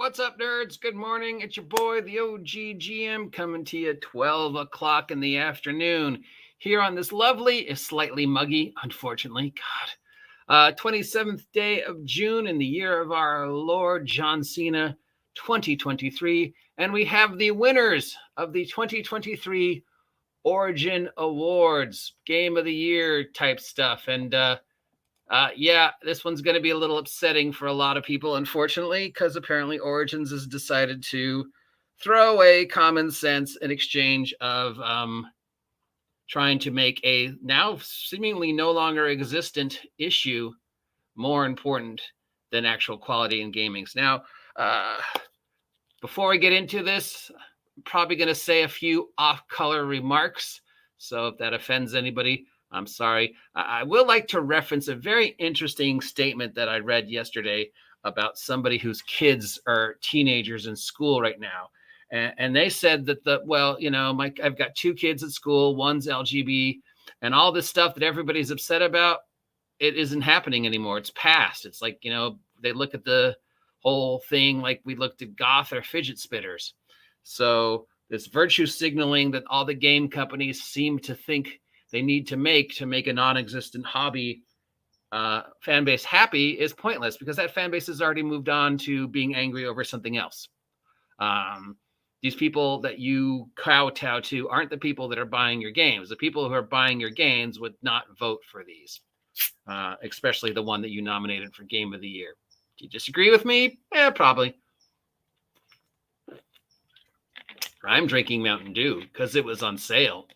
What's up, nerds? Good morning. It's your boy, the OG GM, coming to you at 12 o'clock in the afternoon here on this lovely, slightly muggy, unfortunately, 27th day of June in the year of our Lord John Cena 2023. And we have the winners of the 2023 Origin Awards, Game of the Year type stuff. And yeah, this one's going to be a little upsetting for a lot of people, unfortunately, because apparently Origins has decided to throw away common sense in exchange of trying to make a now seemingly no longer existent issue more important than actual quality in gamings. Now, before we get into this, I'm probably going to say a few off-color remarks. So if that offends anybody, I'm sorry. I will like to reference a very interesting statement that I read yesterday about somebody whose kids are teenagers in school right now. And they said that I've got two kids at school, one's LGB, and all this stuff that everybody's upset about, it isn't happening anymore. It's past. It's like, they look at the whole thing like we looked at goth or fidget spinners. So this virtue signaling that all the game companies seem to think they need to make a non-existent hobby fan base happy is pointless, because that fan base has already moved on to being angry over something else. These people that you kowtow to aren't the people that are buying your games. The people who are buying your games would not vote for these, especially the one that you nominated for Game of the Year. Do you disagree with me? Yeah, probably. I'm drinking Mountain Dew because it was on sale.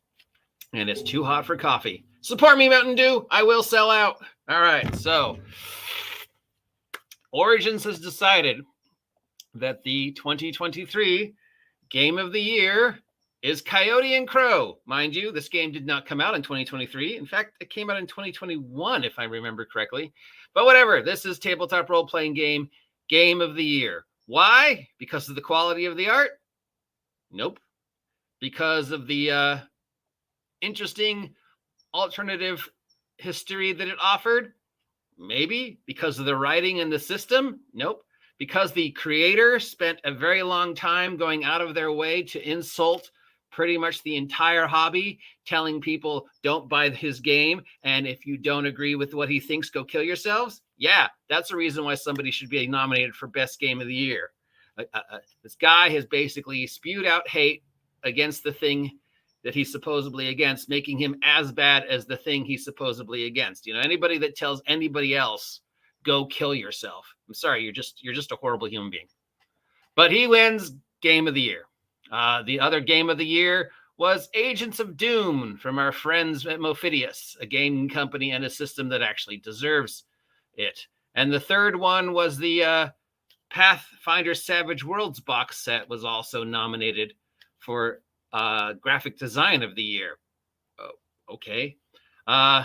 And it's too hot for coffee. Support me, Mountain Dew. I will sell out. All right. So Origins has decided that the 2023 Game of the Year is Coyote and Crow. Mind you, this game did not come out in 2023. In fact, it came out in 2021, if I remember correctly. But whatever. This is tabletop role-playing Game of the Year. Why? Because of the quality of the art? Nope. Because of the interesting alternative history that it offered? Maybe. Because of the writing and the system? Nope. Because the creator spent a very long time going out of their way to insult pretty much the entire hobby, telling people don't buy his game, and if you don't agree with what he thinks, go kill yourselves? Yeah, that's the reason why somebody should be nominated for Best Game of the Year. This guy has basically spewed out hate against the thing that he's supposedly against, making him as bad as the thing he's supposedly against. Anybody that tells anybody else, go kill yourself, I'm sorry, you're just a horrible human being. But he wins Game of the Year. The other Game of the Year was Agents of Doom from our friends at Mofidius, a game company and a system that actually deserves it. And the third one was the Pathfinder Savage Worlds box set, was also nominated for graphic design of the year. Oh, okay.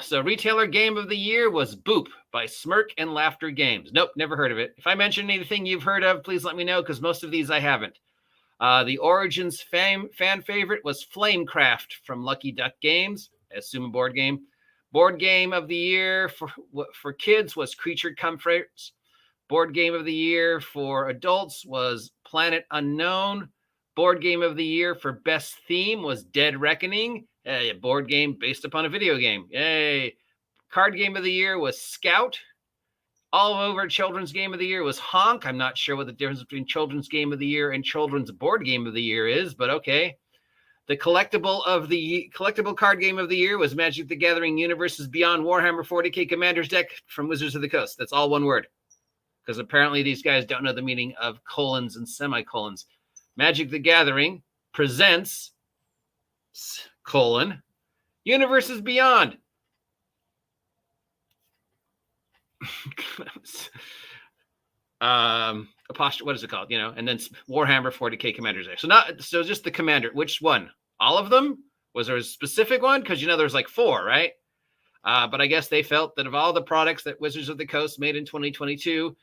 So retailer game of the year was Boop by Smirk and Laughter Games. Nope, never heard of it. If I mention anything you've heard of, please let me know, because most of these I haven't. The Origins fan favorite was Flamecraft from Lucky Duck Games. I assume a board game. Board game of the year for kids was Creature Comforts. Board game of the year for adults was Planet Unknown. Board game of the year for best theme was Dead Reckoning, a board game based upon a video game. Yay. Card game of the year was Scout. All over children's game of the year was Honk. I'm not sure what the difference between children's game of the year and children's board game of the year is, but okay. The collectible card game of the year was Magic the Gathering Universes Beyond Warhammer 40k Commander's Deck from Wizards of the Coast. That's all one word, because apparently these guys don't know the meaning of colons and semicolons. Magic the Gathering presents Universes Beyond. What is it called? And then Warhammer 40k Commander's Day. So just the Commander. Which one? All of them? Was there a specific one? Because there's like 4, right? But I guess they felt that of all the products that Wizards of the Coast made in 2022,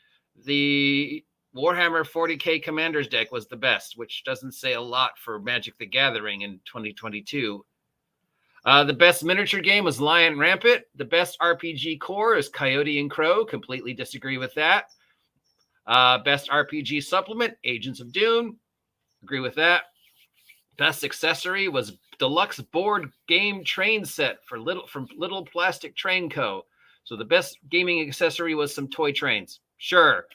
the Warhammer 40k Commander's Deck was the best, which doesn't say a lot for Magic the Gathering in 2022. The best miniature game was Lion Rampant. The best RPG core is Coyote and Crow. Completely disagree with that. Best RPG supplement, Agents of Dune. Agree with that. Best accessory was deluxe board game train set from Little Plastic Train Co. So the best gaming accessory was some toy trains. Sure.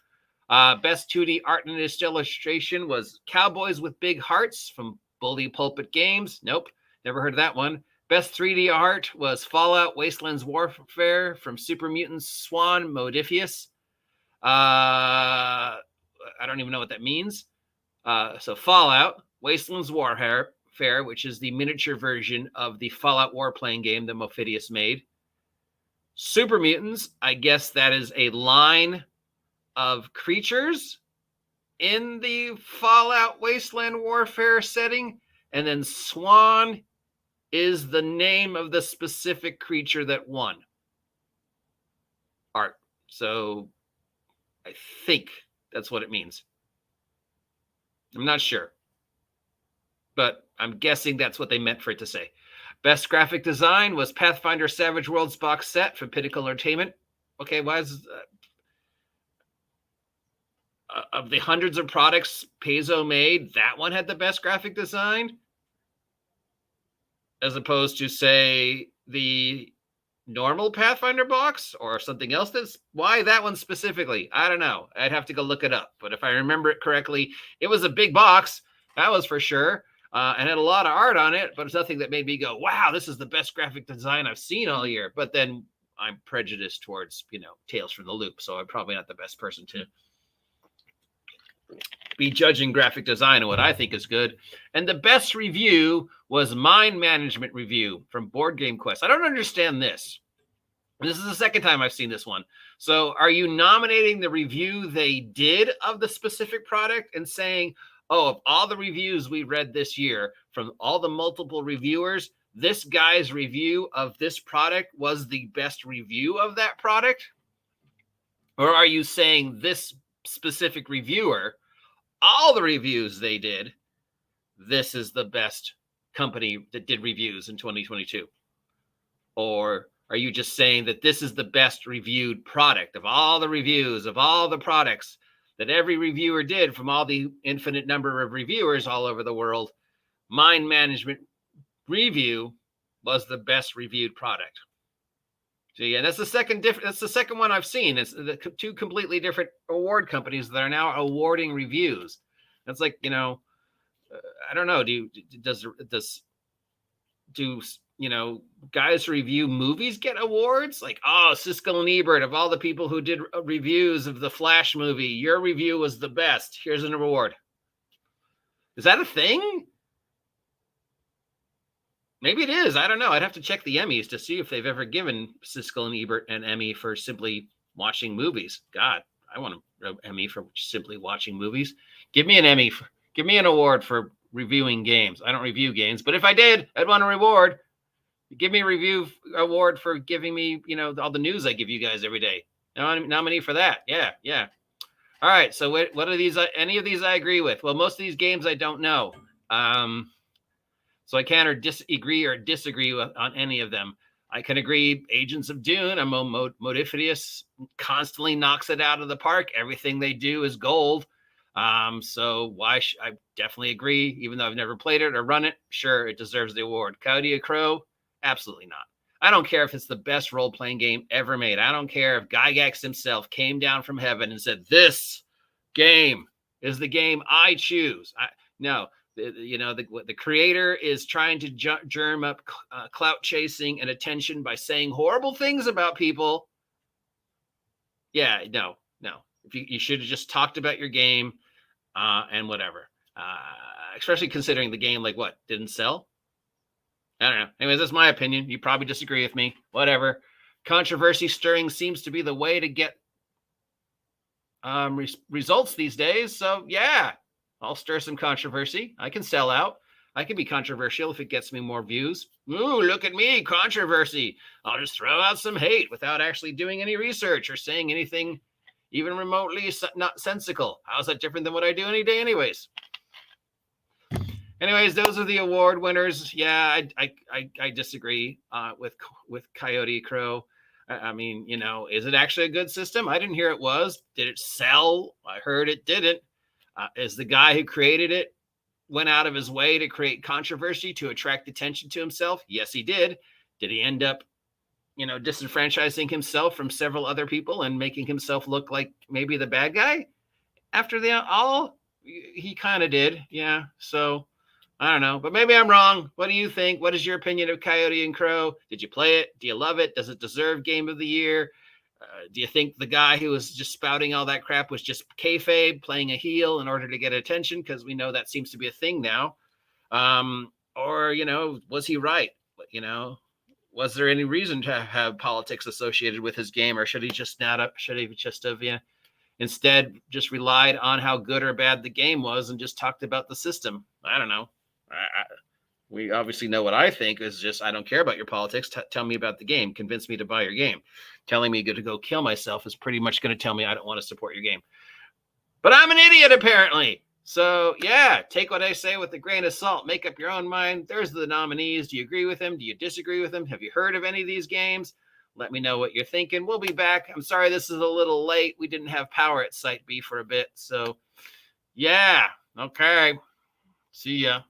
Best 2D art and illustration was Cowboys with Big Hearts from Bully Pulpit Games. Nope, never heard of that one. Best 3D art was Fallout Wastelands Warfare from Super Mutants Swan Modifius. I don't even know what that means. So Fallout Wastelands Warfare, which is the miniature version of the Fallout war-playing game that Mophidius made. Super Mutants, I guess that is a line of creatures in the Fallout Wasteland Warfare setting. And then Swan is the name of the specific creature that won. Art. So I think that's what it means. I'm not sure, but I'm guessing that's what they meant for it to say. Best graphic design was Pathfinder Savage Worlds box set from Pinnacle Entertainment. Okay, why is of the hundreds of products Paizo made, that one had the best graphic design, as opposed to, say, the normal Pathfinder box or something else? Why that one specifically? I don't know. I'd have to go look it up. But if I remember it correctly, it was a big box. That was for sure. And had a lot of art on it, but it's nothing that made me go, wow, this is the best graphic design I've seen all year. But then I'm prejudiced towards, Tales from the Loop. So I'm probably not the best person to be judging graphic design and what I think is good. And the best review was Mind Management Review from Board Game Quest. I don't understand this. This is the second time I've seen this one. So are you nominating the review they did of the specific product and saying, oh, of all the reviews we read this year from all the multiple reviewers, this guy's review of this product was the best review of that product? Or are you saying this specific reviewer, all the reviews they did, this is the best company that did reviews in 2022? Or are you just saying that this is the best reviewed product of all the reviews of all the products that every reviewer did from all the infinite number of reviewers all over the world? Mind Management Review was the best reviewed product. So yeah, that's the second one I've seen. It's the two completely different award companies that are now awarding reviews. That's like, I don't know. Do guys who review movies get awards? Like, oh, Siskel and Ebert, of all the people who did reviews of the Flash movie, your review was the best. Here's an award. Is that a thing? Maybe it is. I don't know. I'd have to check the Emmys to see if they've ever given Siskel and Ebert an Emmy for simply watching movies. God, I want an Emmy for simply watching movies. Give me an Emmy. Give me an award for reviewing games. I don't review games, but if I did, I'd want a reward. Give me a review award for giving me, all the news I give you guys every day. Nominee for that. Yeah. All right. So what are these? Any of these I agree with? Well, most of these games I don't know. So I can't agree or disagree on any of them. I can agree Agents of Dune. Modifius constantly knocks it out of the park. Everything they do is gold. So I definitely agree, even though I've never played it or run it. Sure, it deserves the award. Coyote Crow? Absolutely not. I don't care if it's the best role-playing game ever made. I don't care if Gygax himself came down from heaven and said, this game is the game I choose. No. The creator is trying to germ up clout chasing and attention by saying horrible things about people. Yeah, no. If you should have just talked about your game and whatever. Especially considering the game, didn't sell? I don't know. Anyways, that's my opinion. You probably disagree with me. Whatever. Controversy stirring seems to be the way to get results these days. So, yeah. I'll stir some controversy. I can sell out. I can be controversial if it gets me more views. Ooh, look at me, controversy. I'll just throw out some hate without actually doing any research or saying anything even remotely not sensical. How's that different than what I do any day anyways? Anyways, those are the award winners. Yeah, I disagree with Coyote Crow. I mean, is it actually a good system? I didn't hear it was. Did it sell? I heard it didn't. Is the guy who created it went out of his way to create controversy to attract attention to himself? Yes, he did. Did he end up, disenfranchising himself from several other people and making himself look like maybe the bad guy after all? He kind of did. Yeah. So I don't know, but maybe I'm wrong. What do you think? What is your opinion of Coyote and Crow? Did you play it? Do you love it? Does it deserve Game of the Year? Do you think the guy who was just spouting all that crap was just kayfabe, playing a heel in order to get attention? Because we know that seems to be a thing now. Or, was he right? Was there any reason to have politics associated with his game, or should he just have instead just relied on how good or bad the game was and just talked about the system? I don't know. We obviously know what I think is just, I don't care about your politics. Tell me about the game. Convince me to buy your game. Telling me to go kill myself is pretty much going to tell me I don't want to support your game. But I'm an idiot, apparently. So, yeah, take what I say with a grain of salt. Make up your own mind. There's the nominees. Do you agree with them? Do you disagree with them? Have you heard of any of these games? Let me know what you're thinking. We'll be back. I'm sorry this is a little late. We didn't have power at Site B for a bit. So, yeah. Okay. See ya.